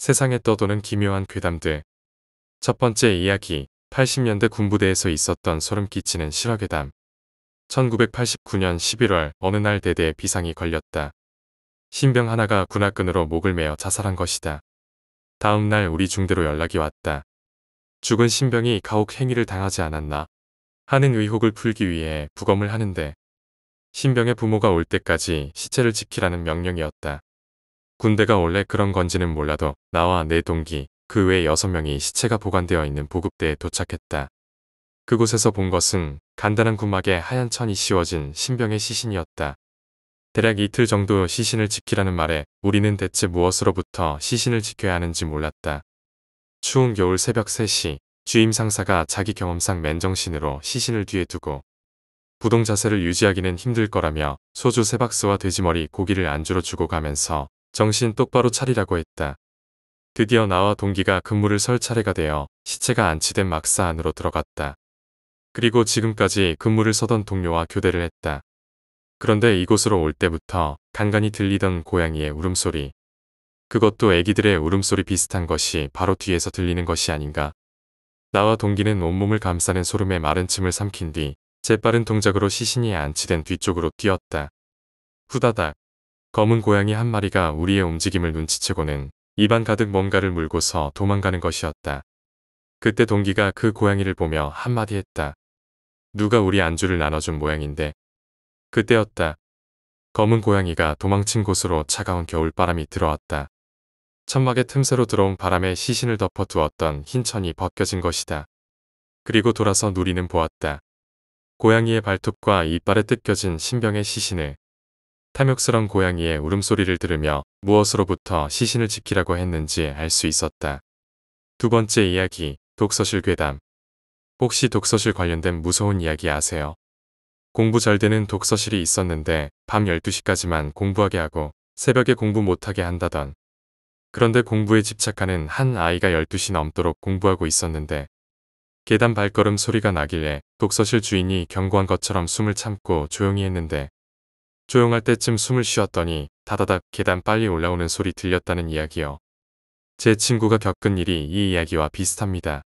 세상에 떠도는 기묘한 괴담들. 첫 번째 이야기, 80년대 군부대에서 있었던 소름 끼치는 실화괴담. 1989년 11월 어느 날 대대에 비상이 걸렸다. 신병 하나가 군화끈으로 목을 매어 자살한 것이다. 다음 날 우리 중대로 연락이 왔다. 죽은 신병이 가혹 행위를 당하지 않았나 하는 의혹을 풀기 위해 부검을 하는데 신병의 부모가 올 때까지 시체를 지키라는 명령이었다. 군대가 원래 그런 건지는 몰라도 나와 내 동기, 그 외 6명이 시체가 보관되어 있는 보급대에 도착했다. 그곳에서 본 것은 간단한 군막에 하얀 천이 씌워진 신병의 시신이었다. 대략 이틀 정도 시신을 지키라는 말에 우리는 대체 무엇으로부터 시신을 지켜야 하는지 몰랐다. 추운 겨울 새벽 3시, 주임 상사가 자기 경험상 맨정신으로 시신을 뒤에 두고 부동 자세를 유지하기는 힘들 거라며 소주 3박스와 돼지머리 고기를 안주로 주고 가면서 정신 똑바로 차리라고 했다. 드디어 나와 동기가 근무를 설 차례가 되어 시체가 안치된 막사 안으로 들어갔다. 그리고 지금까지 근무를 서던 동료와 교대를 했다. 그런데 이곳으로 올 때부터 간간히 들리던 고양이의 울음소리. 그것도 애기들의 울음소리 비슷한 것이 바로 뒤에서 들리는 것이 아닌가. 나와 동기는 온몸을 감싸는 소름에 마른 침을 삼킨 뒤 재빠른 동작으로 시신이 안치된 뒤쪽으로 뛰었다. 후다닥. 검은 고양이 한 마리가 우리의 움직임을 눈치채고는 입안 가득 뭔가를 물고서 도망가는 것이었다. 그때 동기가 그 고양이를 보며 한마디 했다. 누가 우리 안주를 나눠준 모양인데. 그때였다. 검은 고양이가 도망친 곳으로 차가운 겨울바람이 들어왔다. 천막의 틈새로 들어온 바람에 시신을 덮어두었던 흰 천이 벗겨진 것이다. 그리고 돌아서 누리는 보았다. 고양이의 발톱과 이빨에 뜯겨진 신병의 시신을. 탐욕스런 고양이의 울음소리를 들으며 무엇으로부터 시신을 지키라고 했는지 알 수 있었다. 두 번째 이야기, 독서실 괴담. 혹시 독서실 관련된 무서운 이야기 아세요? 공부 잘 되는 독서실이 있었는데 밤 12시까지만 공부하게 하고 새벽에 공부 못하게 한다던. 그런데 공부에 집착하는 한 아이가 12시 넘도록 공부하고 있었는데 계단 발걸음 소리가 나길래 독서실 주인이 경고한 것처럼 숨을 참고 조용히 했는데 조용할 때쯤 숨을 쉬었더니 다다닥 계단 빨리 올라오는 소리 들렸다는 이야기요. 제 친구가 겪은 일이 이 이야기와 비슷합니다.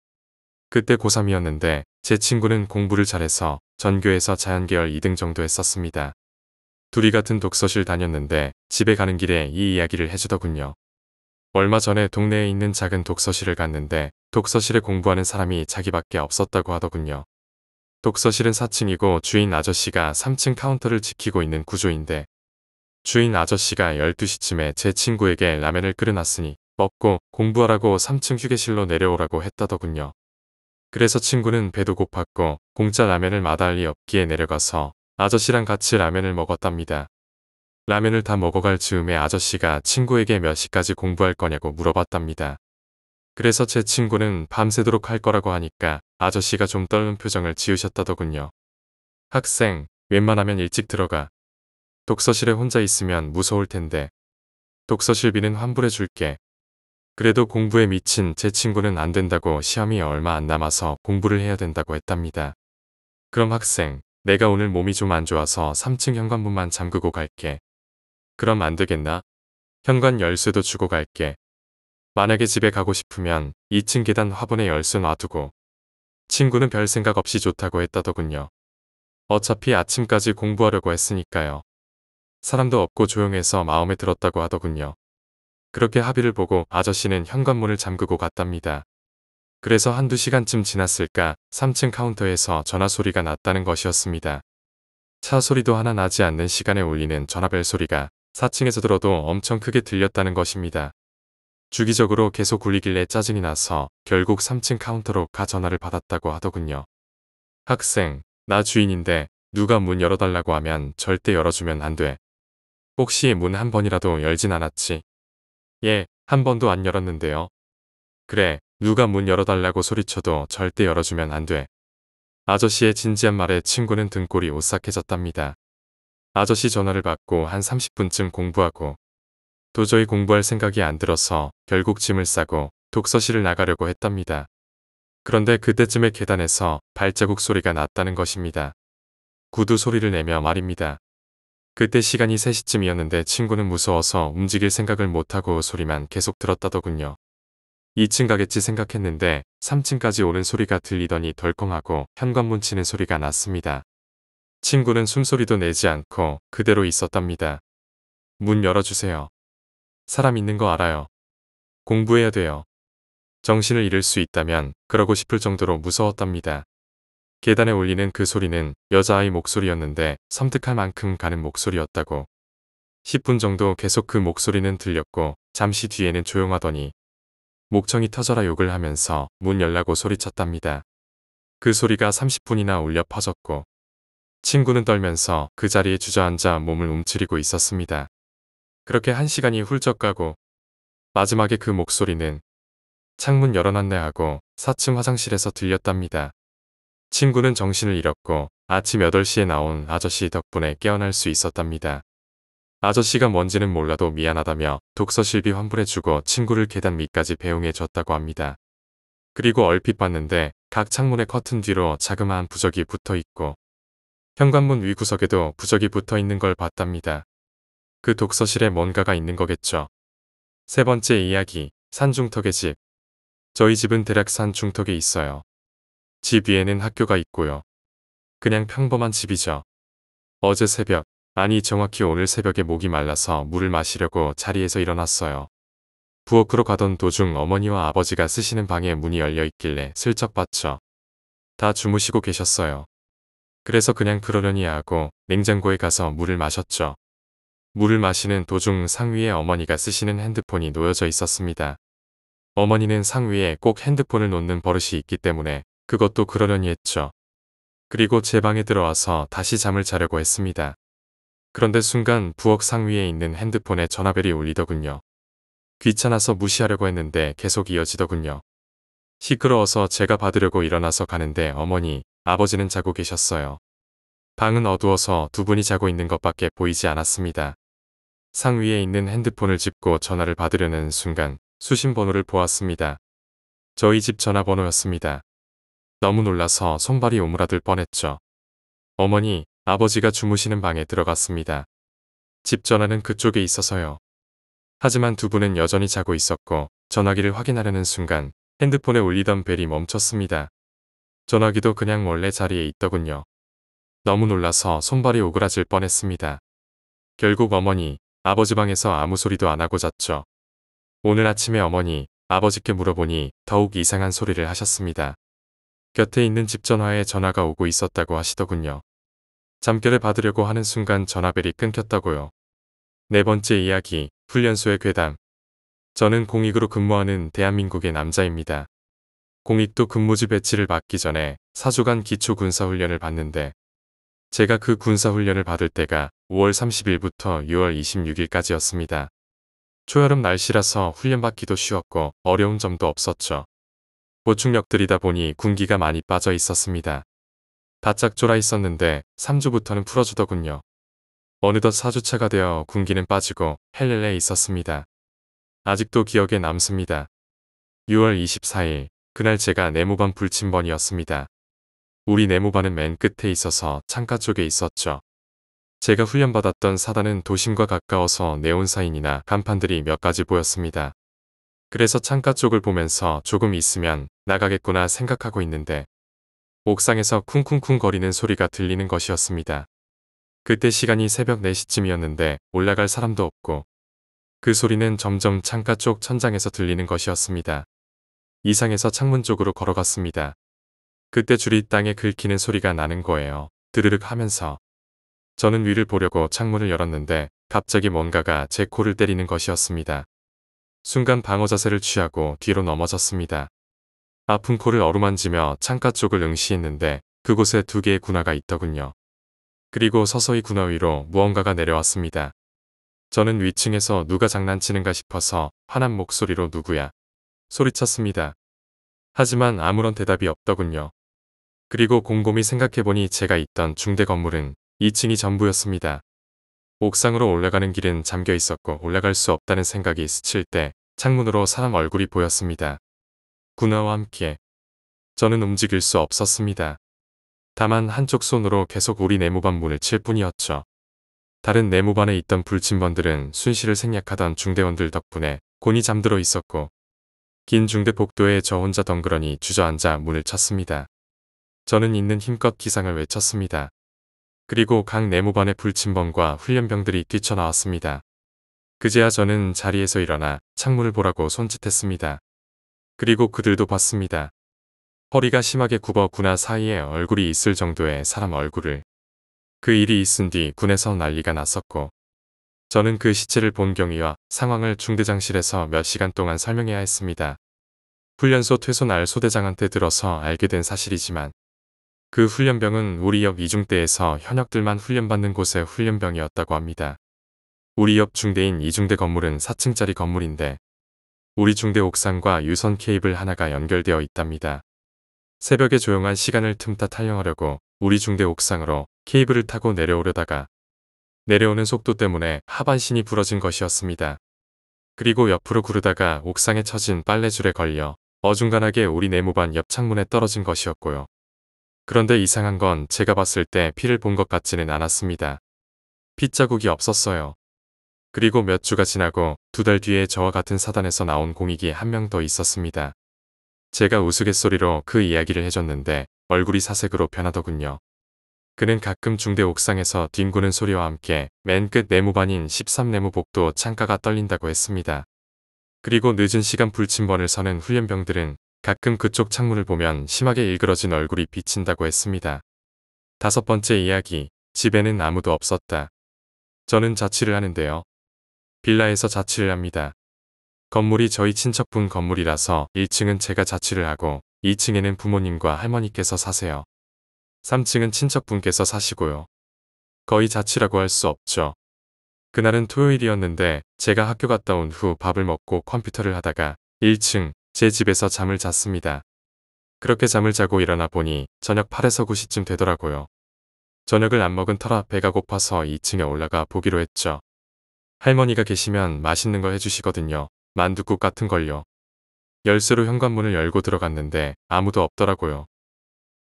그때 고3이었는데 제 친구는 공부를 잘해서 전교에서 자연계열 2등 정도 했었습니다. 둘이 같은 독서실 다녔는데 집에 가는 길에 이 이야기를 해주더군요. 얼마 전에 동네에 있는 작은 독서실을 갔는데 독서실에 공부하는 사람이 자기밖에 없었다고 하더군요. 독서실은 4층이고 주인 아저씨가 3층 카운터를 지키고 있는 구조인데 주인 아저씨가 12시쯤에 제 친구에게 라면을 끓여놨으니 먹고 공부하라고 3층 휴게실로 내려오라고 했다더군요. 그래서 친구는 배도 고팠고 공짜 라면을 마다할 리 없기에 내려가서 아저씨랑 같이 라면을 먹었답니다. 라면을 다 먹어갈 즈음에 아저씨가 친구에게 몇 시까지 공부할 거냐고 물어봤답니다. 그래서 제 친구는 밤새도록 할 거라고 하니까 아저씨가 좀 떨는 표정을 지으셨다더군요. 학생, 웬만하면 일찍 들어가. 독서실에 혼자 있으면 무서울 텐데. 독서실비는 환불해 줄게. 그래도 공부에 미친 제 친구는 안 된다고 시험이 얼마 안 남아서 공부를 해야 된다고 했답니다. 그럼 학생, 내가 오늘 몸이 좀 안 좋아서 3층 현관문만 잠그고 갈게. 그럼 안 되겠나? 현관 열쇠도 주고 갈게. 만약에 집에 가고 싶으면 2층 계단 화분에 열쇠 놔두고. 친구는 별 생각 없이 좋다고 했다더군요. 어차피 아침까지 공부하려고 했으니까요. 사람도 없고 조용해서 마음에 들었다고 하더군요. 그렇게 합의를 보고 아저씨는 현관문을 잠그고 갔답니다. 그래서 한두 시간쯤 지났을까 3층 카운터에서 전화 소리가 났다는 것이었습니다. 차 소리도 하나 나지 않는 시간에 울리는 전화벨 소리가 4층에서 들어도 엄청 크게 들렸다는 것입니다. 주기적으로 계속 울리길래 짜증이 나서 결국 3층 카운터로 가 전화를 받았다고 하더군요. 학생, 나 주인인데 누가 문 열어달라고 하면 절대 열어주면 안 돼. 혹시 문 한 번이라도 열진 않았지? 예, 한 번도 안 열었는데요. 그래, 누가 문 열어달라고 소리쳐도 절대 열어주면 안 돼. 아저씨의 진지한 말에 친구는 등골이 오싹해졌답니다. 아저씨 전화를 받고 한 30분쯤 공부하고 도저히 공부할 생각이 안 들어서 결국 짐을 싸고 독서실을 나가려고 했답니다. 그런데 그때쯤에 계단에서 발자국 소리가 났다는 것입니다. 구두 소리를 내며 말입니다. 그때 시간이 3시쯤이었는데 친구는 무서워서 움직일 생각을 못하고 소리만 계속 들었다더군요. 2층 가겠지 생각했는데 3층까지 오는 소리가 들리더니 덜컹하고 현관문 치는 소리가 났습니다. 친구는 숨소리도 내지 않고 그대로 있었답니다. 문 열어주세요. 사람 있는 거 알아요. 공부해야 돼요. 정신을 잃을 수 있다면 그러고 싶을 정도로 무서웠답니다. 계단에 울리는 그 소리는 여자아이 목소리였는데 섬뜩할 만큼 가는 목소리였다고. 10분 정도 계속 그 목소리는 들렸고 잠시 뒤에는 조용하더니 목청이 터져라 욕을 하면서 문 열라고 소리쳤답니다. 그 소리가 30분이나 울려 퍼졌고 친구는 떨면서 그 자리에 주저앉아 몸을 움츠리고 있었습니다. 그렇게 1시간이 훌쩍 가고 마지막에 그 목소리는 창문 열어놨네 하고 4층 화장실에서 들렸답니다. 친구는 정신을 잃었고 아침 8시에 나온 아저씨 덕분에 깨어날 수 있었답니다. 아저씨가 뭔지는 몰라도 미안하다며 독서실비 환불해주고 친구를 계단 밑까지 배웅해 줬다고 합니다. 그리고 얼핏 봤는데 각 창문의 커튼 뒤로 자그마한 부적이 붙어 있고 현관문 위 구석에도 부적이 붙어 있는 걸 봤답니다. 그 독서실에 뭔가가 있는 거겠죠. 세 번째 이야기, 산중턱의 집. 저희 집은 대략 산 중턱에 있어요. 집 위에는 학교가 있고요. 그냥 평범한 집이죠. 어제 새벽, 아니 정확히 오늘 새벽에 목이 말라서 물을 마시려고 자리에서 일어났어요. 부엌으로 가던 도중 어머니와 아버지가 쓰시는 방에 문이 열려 있길래 슬쩍 봤죠. 다 주무시고 계셨어요. 그래서 그냥 그러려니 하고 냉장고에 가서 물을 마셨죠. 물을 마시는 도중 상위에 어머니가 쓰시는 핸드폰이 놓여져 있었습니다. 어머니는 상위에 꼭 핸드폰을 놓는 버릇이 있기 때문에 그것도 그러려니 했죠. 그리고 제 방에 들어와서 다시 잠을 자려고 했습니다. 그런데 순간 부엌 상위에 있는 핸드폰에 전화벨이 울리더군요. 귀찮아서 무시하려고 했는데 계속 이어지더군요. 시끄러워서 제가 받으려고 일어나서 가는데 어머니, 아버지는 자고 계셨어요. 방은 어두워서 두 분이 자고 있는 것밖에 보이지 않았습니다. 상위에 있는 핸드폰을 짚고 전화를 받으려는 순간 수신 번호를 보았습니다. 저희 집 전화번호였습니다. 너무 놀라서 손발이 오므라들 뻔했죠. 어머니, 아버지가 주무시는 방에 들어갔습니다. 집 전화는 그쪽에 있어서요. 하지만 두 분은 여전히 자고 있었고 전화기를 확인하려는 순간 핸드폰에 울리던 벨이 멈췄습니다. 전화기도 그냥 원래 자리에 있더군요. 너무 놀라서 손발이 오그라질 뻔했습니다. 결국 어머니, 아버지 방에서 아무 소리도 안 하고 잤죠. 오늘 아침에 어머니, 아버지께 물어보니 더욱 이상한 소리를 하셨습니다. 곁에 있는 집 전화에 전화가 오고 있었다고 하시더군요. 잠결에 받으려고 하는 순간 전화벨이 끊겼다고요. 네 번째 이야기, 훈련소의 괴담. 저는 공익으로 근무하는 대한민국의 남자입니다. 공익도 근무지 배치를 받기 전에 4주간 기초군사훈련을 받는데 제가 그 군사훈련을 받을 때가 5월 30일부터 6월 26일까지였습니다. 초여름 날씨라서 훈련받기도 쉬웠고 어려운 점도 없었죠. 보충력들이다 보니 군기가 많이 빠져 있었습니다. 바짝 졸아 있었는데 3주부터는 풀어주더군요. 어느덧 4주차가 되어 군기는 빠지고 헬렐레 있었습니다. 아직도 기억에 남습니다. 6월 24일, 그날 제가 내무반 불침번이었습니다. 우리 내무반은 맨 끝에 있어서 창가 쪽에 있었죠. 제가 훈련받았던 사단은 도심과 가까워서 네온사인이나 간판들이 몇 가지 보였습니다. 그래서 창가 쪽을 보면서 조금 있으면 나가겠구나 생각하고 있는데 옥상에서 쿵쿵쿵 거리는 소리가 들리는 것이었습니다. 그때 시간이 새벽 4시쯤이었는데 올라갈 사람도 없고 그 소리는 점점 창가 쪽 천장에서 들리는 것이었습니다. 이상해서 창문 쪽으로 걸어갔습니다. 그때 줄이 땅에 긁히는 소리가 나는 거예요. 드르륵 하면서. 저는 위를 보려고 창문을 열었는데 갑자기 뭔가가 제 코를 때리는 것이었습니다. 순간 방어 자세를 취하고 뒤로 넘어졌습니다. 아픈 코를 어루만지며 창가 쪽을 응시했는데 그곳에 2개의 군화가 있더군요. 그리고 서서히 군화 위로 무언가가 내려왔습니다. 저는 위층에서 누가 장난치는가 싶어서 화난 목소리로 누구야? 소리쳤습니다. 하지만 아무런 대답이 없더군요. 그리고 곰곰이 생각해보니 제가 있던 중대 건물은 2층이 전부였습니다. 옥상으로 올라가는 길은 잠겨 있었고 올라갈 수 없다는 생각이 스칠 때 창문으로 사람 얼굴이 보였습니다. 군화와 함께. 저는 움직일 수 없었습니다. 다만 한쪽 손으로 계속 우리 내무반 문을 칠 뿐이었죠. 다른 내무반에 있던 불침번들은 순시를 생략하던 중대원들 덕분에 곤히 잠들어 있었고 긴 중대 복도에 저 혼자 덩그러니 주저앉아 문을 쳤습니다. 저는 있는 힘껏 기상을 외쳤습니다. 그리고 각 내무반의 불침범과 훈련병들이 뛰쳐나왔습니다. 그제야 저는 자리에서 일어나 창문을 보라고 손짓했습니다. 그리고 그들도 봤습니다. 허리가 심하게 굽어 군화 사이에 얼굴이 있을 정도의 사람 얼굴을. 그 일이 있은 뒤 군에서 난리가 났었고 저는 그 시체를 본 경위와 상황을 중대장실에서 몇 시간 동안 설명해야 했습니다. 훈련소 퇴소 날 소대장한테 들어서 알게 된 사실이지만 그 훈련병은 우리 옆 이중대에서 현역들만 훈련받는 곳의 훈련병이었다고 합니다. 우리 옆 중대인 이중대 건물은 4층짜리 건물인데 우리 중대 옥상과 유선 케이블 하나가 연결되어 있답니다. 새벽에 조용한 시간을 틈타 탈영하려고 우리 중대 옥상으로 케이블을 타고 내려오려다가 내려오는 속도 때문에 하반신이 부러진 것이었습니다. 그리고 옆으로 구르다가 옥상에 처진 빨래줄에 걸려 어중간하게 우리 내무반 옆 창문에 떨어진 것이었고요. 그런데 이상한 건 제가 봤을 때 피를 본 것 같지는 않았습니다. 핏자국이 없었어요. 그리고 몇 주가 지나고 2달 뒤에 저와 같은 사단에서 나온 공익이 한 명 더 있었습니다. 제가 우스갯소리로 그 이야기를 해줬는데 얼굴이 사색으로 변하더군요. 그는 가끔 중대 옥상에서 뒹구는 소리와 함께 맨 끝 내무반인 13내무 복도 창가가 떨린다고 했습니다. 그리고 늦은 시간 불침번을 서는 훈련병들은 가끔 그쪽 창문을 보면 심하게 일그러진 얼굴이 비친다고 했습니다. 5번째 이야기, 집에는 아무도 없었다. 저는 자취를 하는데요. 빌라에서 자취를 합니다. 건물이 저희 친척분 건물이라서 1층은 제가 자취를 하고 2층에는 부모님과 할머니께서 사세요. 3층은 친척분께서 사시고요. 거의 자취라고 할 수 없죠. 그날은 토요일이었는데 제가 학교 갔다 온 후 밥을 먹고 컴퓨터를 하다가 1층 제 집에서 잠을 잤습니다. 그렇게 잠을 자고 일어나 보니 저녁 8에서 9시쯤 되더라고요. 저녁을 안 먹은 터라 배가 고파서 2층에 올라가 보기로 했죠. 할머니가 계시면 맛있는 거 해주시거든요. 만둣국 같은 걸요. 열쇠로 현관문을 열고 들어갔는데 아무도 없더라고요.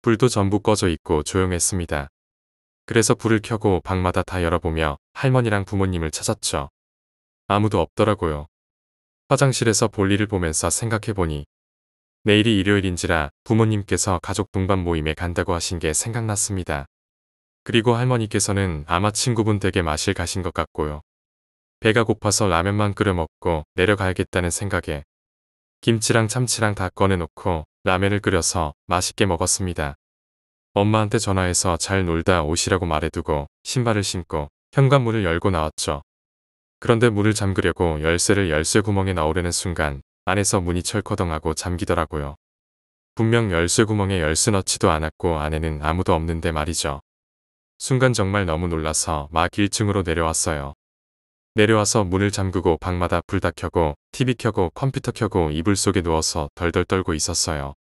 불도 전부 꺼져 있고 조용했습니다. 그래서 불을 켜고 방마다 다 열어보며 할머니랑 부모님을 찾았죠. 아무도 없더라고요. 화장실에서 볼일을 보면서 생각해보니 내일이 일요일인지라 부모님께서 가족 동반 모임에 간다고 하신 게 생각났습니다. 그리고 할머니께서는 아마 친구분 댁에 마실 가신 것 같고요. 배가 고파서 라면만 끓여 먹고 내려가야겠다는 생각에 김치랑 참치랑 다 꺼내놓고 라면을 끓여서 맛있게 먹었습니다. 엄마한테 전화해서 잘 놀다 오시라고 말해두고 신발을 신고 현관문을 열고 나왔죠. 그런데 문을 잠그려고 열쇠를 열쇠 구멍에 넣으려는 순간 안에서 문이 철커덩하고 잠기더라고요. 분명 열쇠 구멍에 열쇠 넣지도 않았고 안에는 아무도 없는데 말이죠. 순간 정말 너무 놀라서 막 1층으로 내려왔어요. 내려와서 문을 잠그고 방마다 불 다 켜고 TV 켜고 컴퓨터 켜고 이불 속에 누워서 덜덜 떨고 있었어요.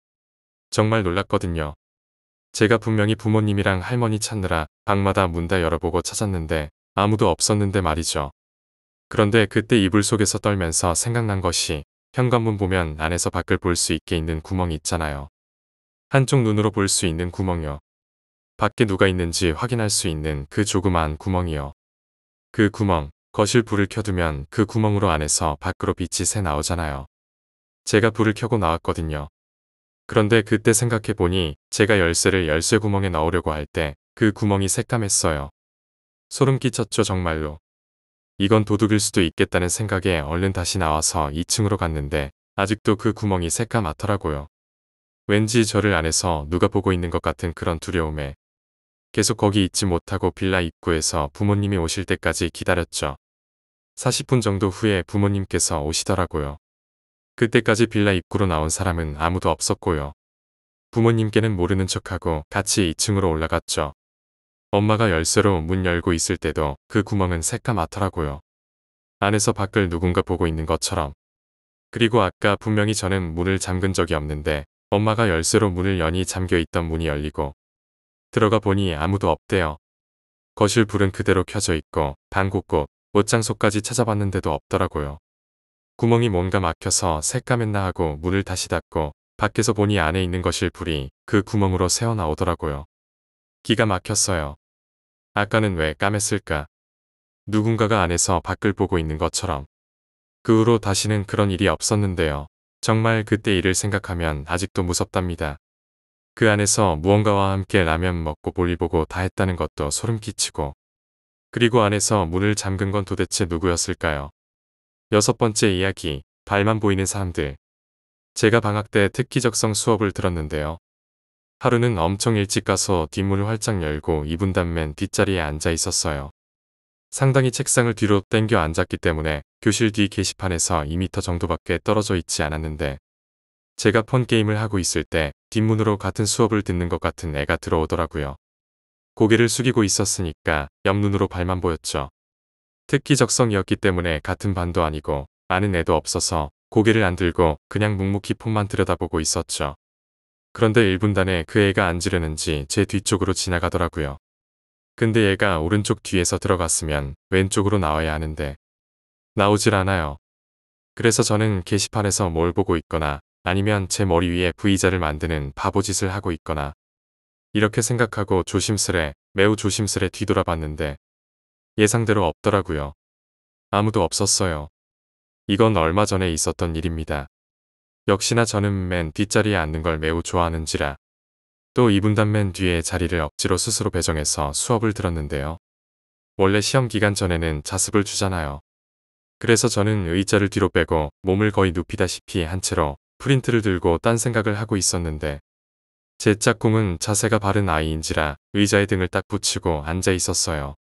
정말 놀랐거든요. 제가 분명히 부모님이랑 할머니 찾느라 방마다 문 다 열어보고 찾았는데 아무도 없었는데 말이죠. 그런데 그때 이불 속에서 떨면서 생각난 것이 현관문 보면 안에서 밖을 볼 수 있게 있는 구멍이 있잖아요. 한쪽 눈으로 볼 수 있는 구멍이요. 밖에 누가 있는지 확인할 수 있는 그 조그마한 구멍이요. 그 구멍, 거실 불을 켜두면 그 구멍으로 안에서 밖으로 빛이 새 나오잖아요. 제가 불을 켜고 나왔거든요. 그런데 그때 생각해보니 제가 열쇠를 열쇠 구멍에 넣으려고 할 때 그 구멍이 새까맸어요. 소름 끼쳤죠 정말로. 이건 도둑일 수도 있겠다는 생각에 얼른 다시 나와서 2층으로 갔는데 아직도 그 구멍이 새까맣더라고요. 왠지 저를 안에서 누가 보고 있는 것 같은 그런 두려움에 계속 거기 있지 못하고 빌라 입구에서 부모님이 오실 때까지 기다렸죠. 40분 정도 후에 부모님께서 오시더라고요. 그때까지 빌라 입구로 나온 사람은 아무도 없었고요. 부모님께는 모르는 척하고 같이 2층으로 올라갔죠. 엄마가 열쇠로 문 열고 있을 때도 그 구멍은 새까맣더라고요. 안에서 밖을 누군가 보고 있는 것처럼. 그리고 아까 분명히 저는 문을 잠근 적이 없는데 엄마가 열쇠로 문을 여니 잠겨있던 문이 열리고 들어가 보니 아무도 없대요. 거실 불은 그대로 켜져 있고 방 곳곳 옷장소까지 찾아봤는데도 없더라고요. 구멍이 뭔가 막혀서 새까맸나 하고 문을 다시 닫고 밖에서 보니 안에 있는 거실 불이 그 구멍으로 새어나오더라고요. 기가 막혔어요. 아까는 왜 까맸을까? 누군가가 안에서 밖을 보고 있는 것처럼. 그 후로 다시는 그런 일이 없었는데요. 정말 그때 일을 생각하면 아직도 무섭답니다. 그 안에서 무언가와 함께 라면 먹고 볼일 보고 다 했다는 것도 소름 끼치고, 그리고 안에서 문을 잠근 건 도대체 누구였을까요? 여섯 번째 이야기, 발만 보이는 사람들. 제가 방학 때 특기적성 수업을 들었는데요. 하루는 엄청 일찍 가서 뒷문을 활짝 열고 2분단 맨 뒷자리에 앉아 있었어요. 상당히 책상을 뒤로 당겨 앉았기 때문에 교실 뒤 게시판에서 2m 정도밖에 떨어져 있지 않았는데, 제가 폰 게임을 하고 있을 때 뒷문으로 같은 수업을 듣는 것 같은 애가 들어오더라고요. 고개를 숙이고 있었으니까 옆눈으로 발만 보였죠. 특기적성이었기 때문에 같은 반도 아니고 아는 애도 없어서 고개를 안 들고 그냥 묵묵히 폰만 들여다보고 있었죠. 그런데 1분단에 그 애가 앉으려는지 제 뒤쪽으로 지나가더라고요. 근데 얘가 오른쪽 뒤에서 들어갔으면 왼쪽으로 나와야 하는데 나오질 않아요. 그래서 저는 게시판에서 뭘 보고 있거나 아니면 제 머리 위에 V자를 만드는 바보짓을 하고 있거나 이렇게 생각하고 조심스레, 매우 조심스레 뒤돌아봤는데 예상대로 없더라고요. 아무도 없었어요. 이건 얼마 전에 있었던 일입니다. 역시나 저는 맨 뒷자리에 앉는 걸 매우 좋아하는지라 또 2분단 맨 뒤에 자리를 억지로 스스로 배정해서 수업을 들었는데요. 원래 시험 기간 전에는 자습을 주잖아요. 그래서 저는 의자를 뒤로 빼고 몸을 거의 눕히다시피 한 채로 프린트를 들고 딴 생각을 하고 있었는데, 제 짝꿍은 자세가 바른 아이인지라 의자에 등을 딱 붙이고 앉아 있었어요.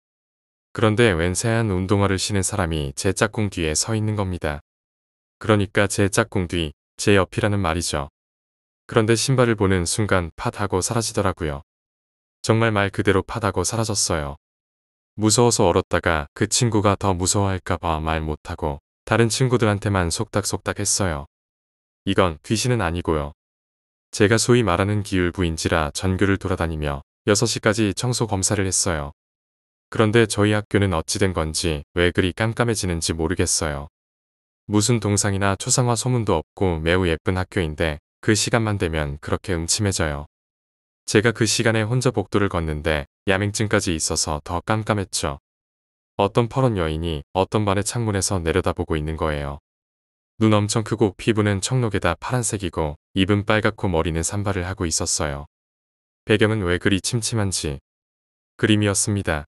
그런데 웬 새하얀 운동화를 신은 사람이 제 짝꿍 뒤에 서 있는 겁니다. 그러니까 제 짝꿍 뒤, 제 옆이라는 말이죠. 그런데 신발을 보는 순간 팟 하고 사라지더라고요. 정말 말 그대로 팟 하고 사라졌어요. 무서워서 얼었다가 그 친구가 더 무서워할까봐 말 못하고 다른 친구들한테만 속닥속닥 했어요. 이건 귀신은 아니고요. 제가 소위 말하는 기울부인지라 전교를 돌아다니며 6시까지 청소 검사를 했어요. 그런데 저희 학교는 어찌 된 건지 왜 그리 깜깜해지는지 모르겠어요. 무슨 동상이나 초상화 소문도 없고 매우 예쁜 학교인데 그 시간만 되면 그렇게 음침해져요. 제가 그 시간에 혼자 복도를 걷는데 야맹증까지 있어서 더 깜깜했죠. 어떤 퍼런 여인이 어떤 반의 창문에서 내려다보고 있는 거예요. 눈 엄청 크고 피부는 청록에다 파란색이고 입은 빨갛고 머리는 산발을 하고 있었어요. 배경은 왜 그리 침침한지. 그림이었습니다.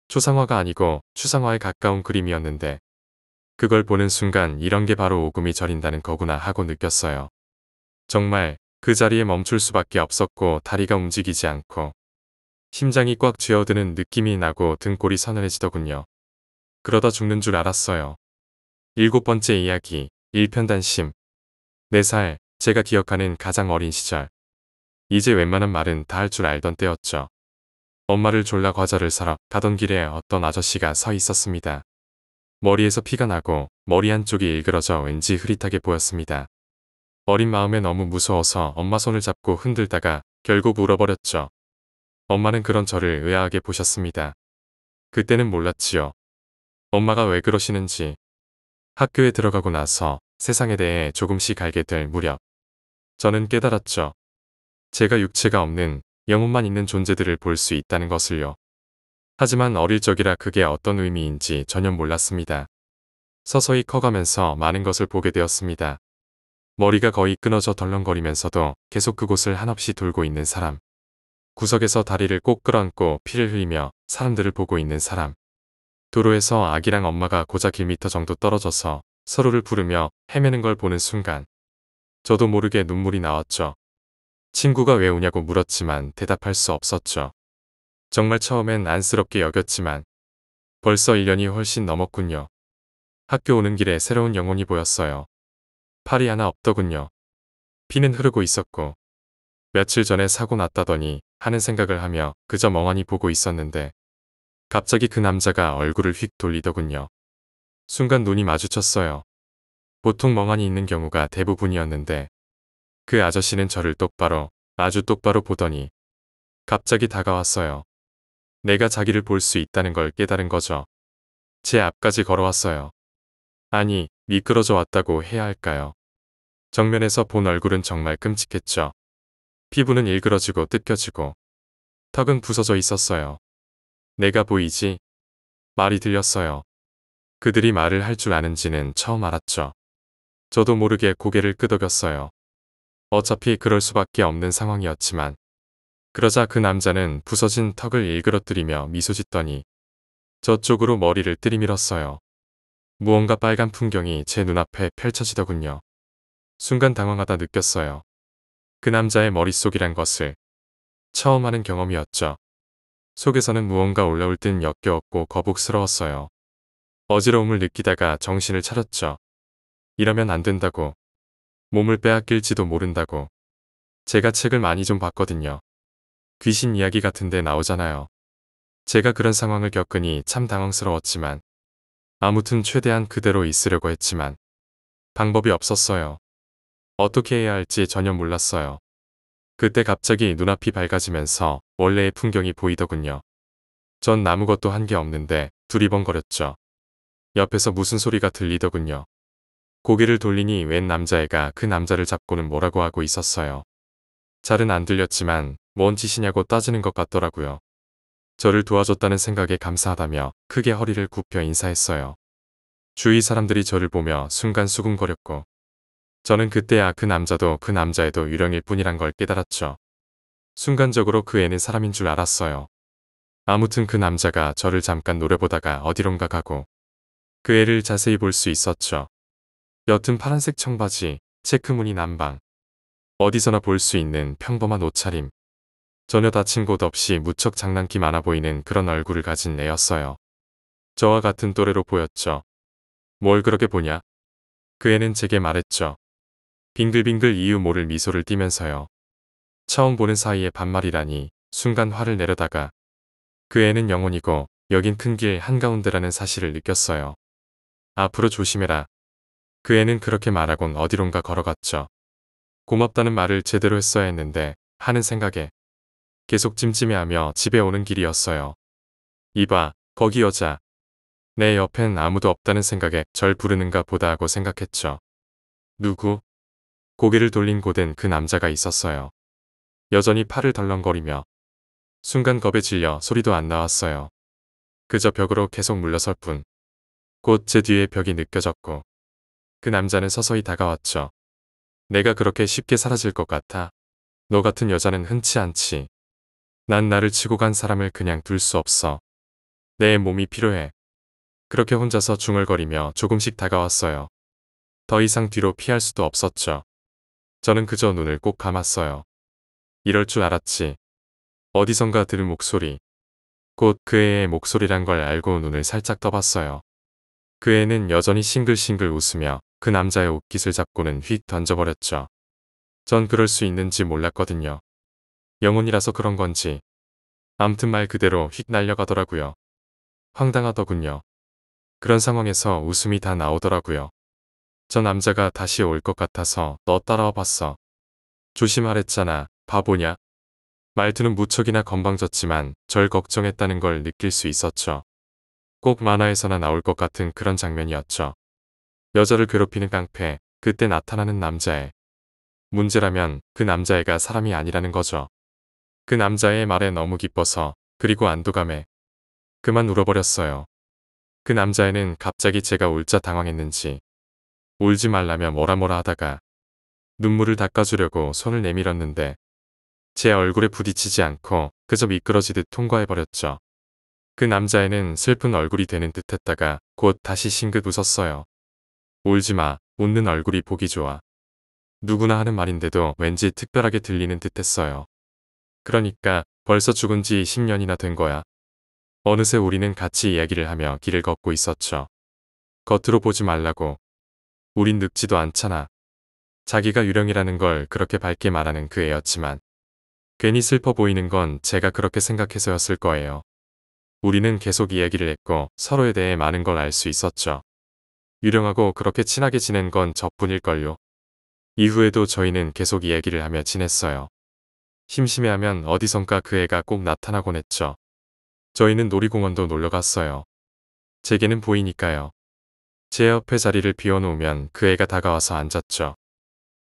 초상화가 아니고 추상화에 가까운 그림이었는데 그걸 보는 순간 이런 게 바로 오금이 저린다는 거구나 하고 느꼈어요. 정말 그 자리에 멈출 수밖에 없었고 다리가 움직이지 않고 심장이 꽉 쥐어드는 느낌이 나고 등골이 서늘해지더군요. 그러다 죽는 줄 알았어요. 7번째 이야기, 일편단심. 4살, 제가 기억하는 가장 어린 시절. 이제 웬만한 말은 다 할 줄 알던 때였죠. 엄마를 졸라 과자를 사러 가던 길에 어떤 아저씨가 서 있었습니다. 머리에서 피가 나고 머리 한쪽이 일그러져 왠지 흐릿하게 보였습니다. 어린 마음에 너무 무서워서 엄마 손을 잡고 흔들다가 결국 울어버렸죠. 엄마는 그런 저를 의아하게 보셨습니다. 그때는 몰랐지요. 엄마가 왜 그러시는지. 학교에 들어가고 나서 세상에 대해 조금씩 알게 될 무렵 저는 깨달았죠. 제가 육체가 없는 영혼만 있는 존재들을 볼 수 있다는 것을요. 하지만 어릴 적이라 그게 어떤 의미인지 전혀 몰랐습니다. 서서히 커가면서 많은 것을 보게 되었습니다. 머리가 거의 끊어져 덜렁거리면서도 계속 그곳을 한없이 돌고 있는 사람. 구석에서 다리를 꼭 끌어안고 피를 흘리며 사람들을 보고 있는 사람. 도로에서 아기랑 엄마가 고작 1m 정도 떨어져서 서로를 부르며 헤매는 걸 보는 순간 저도 모르게 눈물이 나왔죠. 친구가 왜 우냐고 물었지만 대답할 수 없었죠. 정말 처음엔 안쓰럽게 여겼지만 벌써 1년이 훨씬 넘었군요. 학교 오는 길에 새로운 영혼이 보였어요. 팔이 하나 없더군요. 피는 흐르고 있었고 며칠 전에 사고 났다더니 하는 생각을 하며 그저 멍하니 보고 있었는데 갑자기 그 남자가 얼굴을 휙 돌리더군요. 순간 눈이 마주쳤어요. 보통 멍하니 있는 경우가 대부분이었는데 그 아저씨는 저를 똑바로, 아주 똑바로 보더니 갑자기 다가왔어요. 내가 자기를 볼 수 있다는 걸 깨달은 거죠. 제 앞까지 걸어왔어요. 아니, 미끄러져 왔다고 해야 할까요? 정면에서 본 얼굴은 정말 끔찍했죠. 피부는 일그러지고 뜯겨지고 턱은 부서져 있었어요. 내가 보이지? 말이 들렸어요. 그들이 말을 할 줄 아는지는 처음 알았죠. 저도 모르게 고개를 끄덕였어요. 어차피 그럴 수밖에 없는 상황이었지만. 그러자 그 남자는 부서진 턱을 일그러뜨리며 미소 짓더니 저쪽으로 머리를 들이밀었어요. 무언가 빨간 풍경이 제 눈앞에 펼쳐지더군요. 순간 당황하다 느꼈어요. 그 남자의 머릿속이란 것을 처음 하는 경험이었죠. 속에서는 무언가 올라올 듯 역겨웠고 거북스러웠어요. 어지러움을 느끼다가 정신을 차렸죠. 이러면 안 된다고. 몸을 빼앗길지도 모른다고. 제가 책을 많이 좀 봤거든요. 귀신 이야기 같은데 나오잖아요. 제가 그런 상황을 겪으니 참 당황스러웠지만 아무튼 최대한 그대로 있으려고 했지만 방법이 없었어요. 어떻게 해야 할지 전혀 몰랐어요. 그때 갑자기 눈앞이 밝아지면서 원래의 풍경이 보이더군요. 전 아무것도 한 게 없는데 두리번거렸죠. 옆에서 무슨 소리가 들리더군요. 고개를 돌리니 웬 남자애가 그 남자를 잡고는 뭐라고 하고 있었어요. 잘은 안 들렸지만 뭔 짓이냐고 따지는 것 같더라고요. 저를 도와줬다는 생각에 감사하다며 크게 허리를 굽혀 인사했어요. 주위 사람들이 저를 보며 순간 수군거렸고 저는 그때야 그 남자도 그 남자애도 유령일 뿐이란 걸 깨달았죠. 순간적으로 그 애는 사람인 줄 알았어요. 아무튼 그 남자가 저를 잠깐 노려보다가 어디론가 가고 그 애를 자세히 볼 수 있었죠. 옅은 파란색 청바지, 체크무늬 남방. 어디서나 볼 수 있는 평범한 옷차림. 전혀 다친 곳 없이 무척 장난기 많아 보이는 그런 얼굴을 가진 애였어요. 저와 같은 또래로 보였죠. 뭘 그렇게 보냐? 그 애는 제게 말했죠. 빙글빙글 이유 모를 미소를 띠면서요. 처음 보는 사이에 반말이라니 순간 화를 내려다가 그 애는 영혼이고 여긴 큰 길 한가운데라는 사실을 느꼈어요. 앞으로 조심해라. 그 애는 그렇게 말하곤 어디론가 걸어갔죠. 고맙다는 말을 제대로 했어야 했는데 하는 생각에 계속 찜찜해하며 집에 오는 길이었어요. 이봐, 거기 여자. 내 옆엔 아무도 없다는 생각에 절 부르는가 보다 하고 생각했죠. 누구? 고개를 돌린 곳엔 그 남자가 있었어요. 여전히 팔을 덜렁거리며 순간 겁에 질려 소리도 안 나왔어요. 그저 벽으로 계속 물러설 뿐. 곧 제 뒤에 벽이 느껴졌고 그 남자는 서서히 다가왔죠. 내가 그렇게 쉽게 사라질 것 같아? 너 같은 여자는 흔치 않지. 난 나를 치고 간 사람을 그냥 둘 수 없어. 내 몸이 필요해. 그렇게 혼자서 중얼거리며 조금씩 다가왔어요. 더 이상 뒤로 피할 수도 없었죠. 저는 그저 눈을 꼭 감았어요. 이럴 줄 알았지. 어디선가 들은 목소리. 곧 그 애의 목소리란 걸 알고 눈을 살짝 떠봤어요. 그 애는 여전히 싱글싱글 웃으며 그 남자의 옷깃을 잡고는 휙 던져버렸죠. 전 그럴 수 있는지 몰랐거든요. 영혼이라서 그런 건지. 암튼 말 그대로 휙 날려가더라고요. 황당하더군요. 그런 상황에서 웃음이 다 나오더라고요. 저 남자가 다시 올 것 같아서 너 따라와 봤어. 조심하랬잖아. 바보냐? 말투는 무척이나 건방졌지만 절 걱정했다는 걸 느낄 수 있었죠. 꼭 만화에서나 나올 것 같은 그런 장면이었죠. 여자를 괴롭히는 깡패, 그때 나타나는 남자애. 문제라면 그 남자애가 사람이 아니라는 거죠. 그 남자애의 말에 너무 기뻐서 그리고 안도감에 그만 울어버렸어요. 그 남자애는 갑자기 제가 울자 당황했는지 울지 말라며 뭐라 하다가 눈물을 닦아주려고 손을 내밀었는데 제 얼굴에 부딪히지 않고 그저 미끄러지듯 통과해버렸죠. 그 남자애는 슬픈 얼굴이 되는 듯 했다가 곧 다시 싱긋 웃었어요. 울지마, 웃는 얼굴이 보기 좋아. 누구나 하는 말인데도 왠지 특별하게 들리는 듯 했어요. 그러니까 벌써 죽은 지 10년이나 된 거야. 어느새 우리는 같이 이야기를 하며 길을 걷고 있었죠. 겉으로 보지 말라고. 우린 늙지도 않잖아. 자기가 유령이라는 걸 그렇게 밝게 말하는 그 애였지만 괜히 슬퍼 보이는 건 제가 그렇게 생각해서였을 거예요. 우리는 계속 이야기를 했고 서로에 대해 많은 걸 알 수 있었죠. 유령하고 그렇게 친하게 지낸 건 저뿐일걸요. 이후에도 저희는 계속 이야기를 하며 지냈어요. 심심해하면 어디선가 그 애가 꼭 나타나곤 했죠. 저희는 놀이공원도 놀러 갔어요. 제게는 보이니까요. 제 옆에 자리를 비워놓으면 그 애가 다가와서 앉았죠.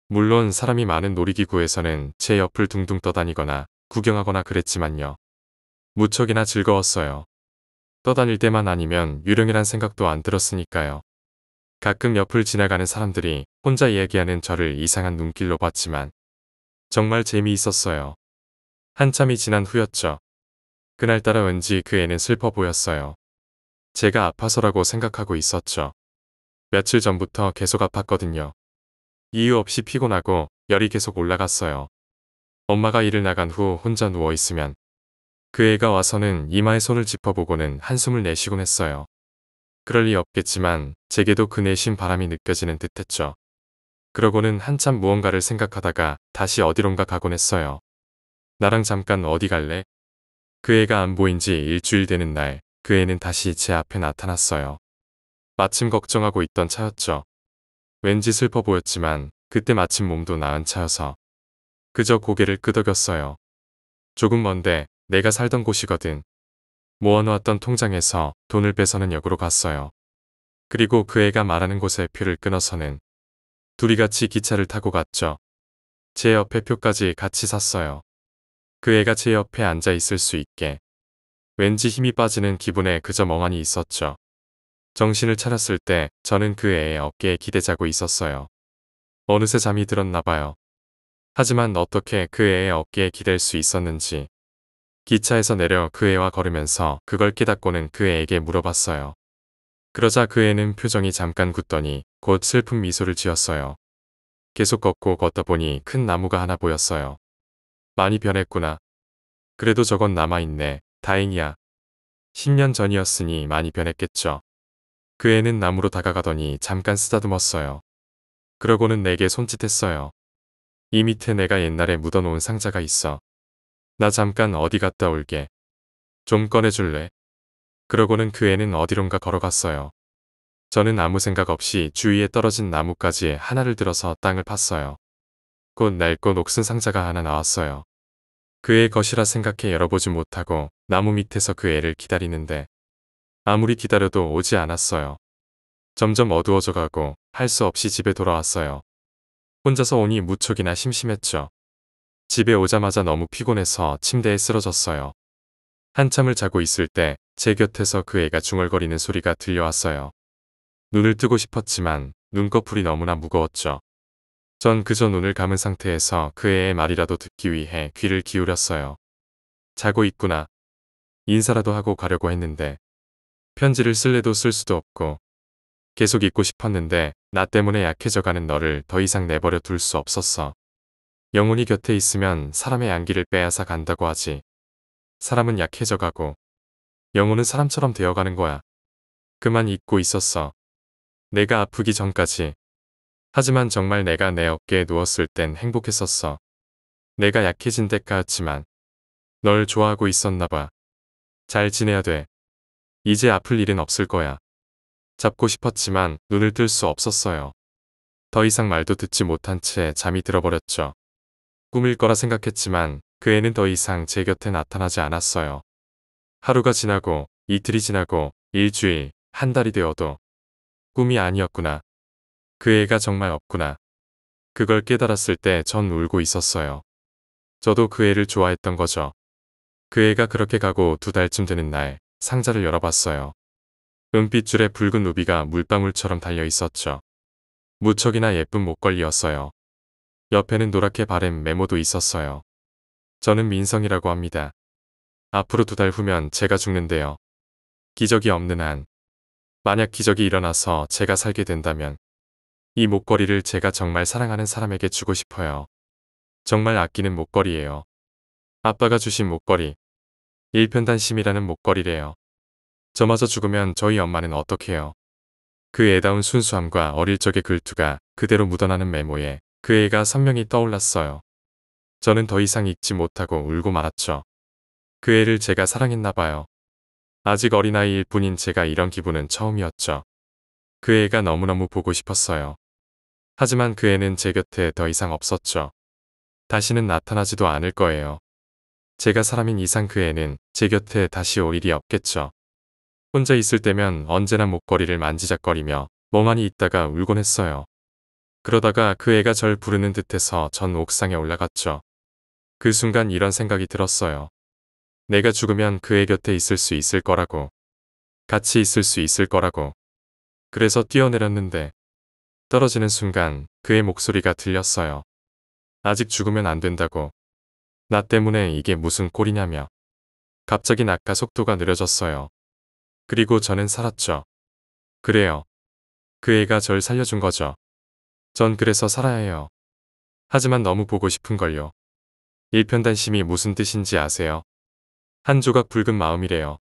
물론 사람이 많은 놀이기구에서는 제 옆을 둥둥 떠다니거나 구경하거나 그랬지만요. 무척이나 즐거웠어요. 떠다닐 때만 아니면 유령이란 생각도 안 들었으니까요. 가끔 옆을 지나가는 사람들이 혼자 이야기하는 저를 이상한 눈길로 봤지만 정말 재미있었어요. 한참이 지난 후였죠. 그날따라 왠지 그 애는 슬퍼 보였어요. 제가 아파서라고 생각하고 있었죠. 며칠 전부터 계속 아팠거든요. 이유 없이 피곤하고 열이 계속 올라갔어요. 엄마가 일을 나간 후 혼자 누워있으면 그 애가 와서는 이마에 손을 짚어보고는 한숨을 내쉬곤 했어요. 그럴 리 없겠지만 제게도 그 내쉰 바람이 느껴지는 듯했죠. 그러고는 한참 무언가를 생각하다가 다시 어디론가 가곤 했어요. 나랑 잠깐 어디 갈래? 그 애가 안 보인 지 일주일 되는 날, 그 애는 다시 제 앞에 나타났어요. 마침 걱정하고 있던 차였죠. 왠지 슬퍼 보였지만 그때 마침 몸도 나은 차여서 그저 고개를 끄덕였어요. 조금 먼데 내가 살던 곳이거든. 모아놓았던 통장에서 돈을 빼서는 역으로 갔어요. 그리고 그 애가 말하는 곳에 표를 끊어서는 둘이 같이 기차를 타고 갔죠. 제 옆에 표까지 같이 샀어요. 그 애가 제 옆에 앉아 있을 수 있게. 왠지 힘이 빠지는 기분에 그저 멍하니 있었죠. 정신을 차렸을 때 저는 그 애의 어깨에 기대자고 있었어요. 어느새 잠이 들었나 봐요. 하지만 어떻게 그 애의 어깨에 기댈 수 있었는지 기차에서 내려 그 애와 걸으면서 그걸 깨닫고는 그 애에게 물어봤어요. 그러자 그 애는 표정이 잠깐 굳더니 곧 슬픈 미소를 지었어요. 계속 걷고 걷다 보니 큰 나무가 하나 보였어요. 많이 변했구나. 그래도 저건 남아있네. 다행이야. 10년 전이었으니 많이 변했겠죠. 그 애는 나무로 다가가더니 잠깐 쓰다듬었어요. 그러고는 내게 손짓했어요. 이 밑에 내가 옛날에 묻어놓은 상자가 있어. 나 잠깐 어디 갔다 올게. 좀 꺼내줄래? 그러고는 그 애는 어디론가 걸어갔어요. 저는 아무 생각 없이 주위에 떨어진 나뭇가지에 하나를 들어서 땅을 팠어요. 곧 낡고 녹슨 상자가 하나 나왔어요. 그 애 것이라 생각해 열어보지 못하고 나무 밑에서 그 애를 기다리는데 아무리 기다려도 오지 않았어요. 점점 어두워져 가고 할 수 없이 집에 돌아왔어요. 혼자서 오니 무척이나 심심했죠. 집에 오자마자 너무 피곤해서 침대에 쓰러졌어요. 한참을 자고 있을 때 제 곁에서 그 애가 중얼거리는 소리가 들려왔어요. 눈을 뜨고 싶었지만 눈꺼풀이 너무나 무거웠죠. 전 그저 눈을 감은 상태에서 그 애의 말이라도 듣기 위해 귀를 기울였어요. 자고 있구나. 인사라도 하고 가려고 했는데 편지를 쓸래도 쓸 수도 없고 계속 있고 싶었는데 나 때문에 약해져가는 너를 더 이상 내버려 둘 수 없었어. 영혼이 곁에 있으면 사람의 양기를 빼앗아 간다고 하지. 사람은 약해져가고 영혼은 사람처럼 되어가는 거야. 그만 잊고 있었어. 내가 아프기 전까지. 하지만 정말 내가 내 어깨에 누웠을 땐 행복했었어. 내가 약해진 대가였지만 널 좋아하고 있었나 봐. 잘 지내야 돼. 이제 아플 일은 없을 거야. 잡고 싶었지만 눈을 뜰 수 없었어요. 더 이상 말도 듣지 못한 채 잠이 들어버렸죠. 꿈일 거라 생각했지만 그 애는 더 이상 제 곁에 나타나지 않았어요. 하루가 지나고 이틀이 지나고 일주일, 한 달이 되어도 꿈이 아니었구나. 그 애가 정말 없구나. 그걸 깨달았을 때 전 울고 있었어요. 저도 그 애를 좋아했던 거죠. 그 애가 그렇게 가고 2달쯤 되는 날 상자를 열어봤어요. 은빛줄에 붉은 루비가 물방울처럼 달려 있었죠. 무척이나 예쁜 목걸이였어요. 옆에는 노랗게 바른 메모도 있었어요. 저는 민성이라고 합니다. 앞으로 2달 후면 제가 죽는데요. 기적이 없는 한, 만약 기적이 일어나서 제가 살게 된다면 이 목걸이를 제가 정말 사랑하는 사람에게 주고 싶어요. 정말 아끼는 목걸이에요. 아빠가 주신 목걸이. 일편단심이라는 목걸이래요. 저마저 죽으면 저희 엄마는 어떡해요. 그 애다운 순수함과 어릴 적의 글투가 그대로 묻어나는 메모에 그 애가 선명히 떠올랐어요. 저는 더 이상 잊지 못하고 울고 말았죠. 그 애를 제가 사랑했나 봐요. 아직 어린아이일 뿐인 제가 이런 기분은 처음이었죠. 그 애가 너무너무 보고 싶었어요. 하지만 그 애는 제 곁에 더 이상 없었죠. 다시는 나타나지도 않을 거예요. 제가 사람인 이상 그 애는 제 곁에 다시 올 일이 없겠죠. 혼자 있을 때면 언제나 목걸이를 만지작거리며 멍하니 있다가 울곤 했어요. 그러다가 그 애가 절 부르는 듯해서 전 옥상에 올라갔죠. 그 순간 이런 생각이 들었어요. 내가 죽으면 그 애 곁에 있을 수 있을 거라고. 같이 있을 수 있을 거라고. 그래서 뛰어내렸는데 떨어지는 순간 그의 목소리가 들렸어요. 아직 죽으면 안 된다고. 나 때문에 이게 무슨 꼴이냐며. 갑자기 낙하 속도가 느려졌어요. 그리고 저는 살았죠. 그래요. 그 애가 절 살려준 거죠. 전 그래서 살아야 해요. 하지만 너무 보고 싶은걸요. 일편단심이 무슨 뜻인지 아세요? 한 조각 붉은 마음이래요.